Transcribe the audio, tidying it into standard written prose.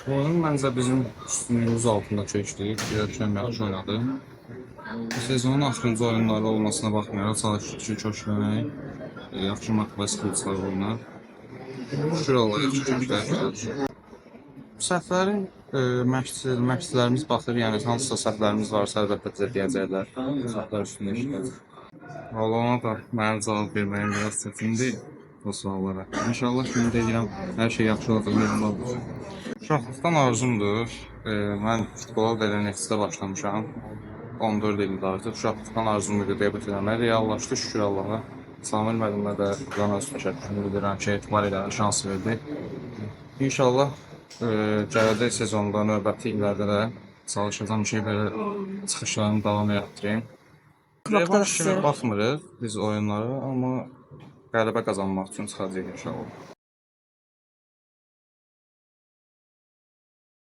Oyun məncə bizim üstünlüyümüz altında keçdi. Görkəm yaxşı oynadı. Sezonun axırıncı oyunları olmasına baxmayaraq çalışdıq ki, köklənək. Yaxşı motivasiya qılıclar oynar. Şükür Allah, yaxşı kökləndik. Səhvlərin məşqçilərimiz baxır, yəni hansısa səhvlərimiz varsa əlbəttə bizə deyəcəklər. Səhvlər üstündə işlədik. Valla ona da mənim cavab verməyim biraz çətindir o suallara. İnşallah şimdi deyirəm, hər şey yaxşı olacaq, yolunda olacaq. Uşaqlıqdan arzumdur. Mən futbola belə neftdə başlamışam. 14 ildir artıq. Uşaqlıqdan arzum idi debüt eləmək. Reallaşdı, şükür Allaha. Samir müəllimə də buradan öz təşəkkürümü bildirirəm ki, etibar elədi, şans verdi. İnşallah gələcək sezonda, növbəti illərdə də çalışacağım ki, belə çıxışlarımı davam etdireyim. Revanş kimi baxmırıq biz oyunlara, amma qələbə qazanmaq üçün çıxacağıq inşallah.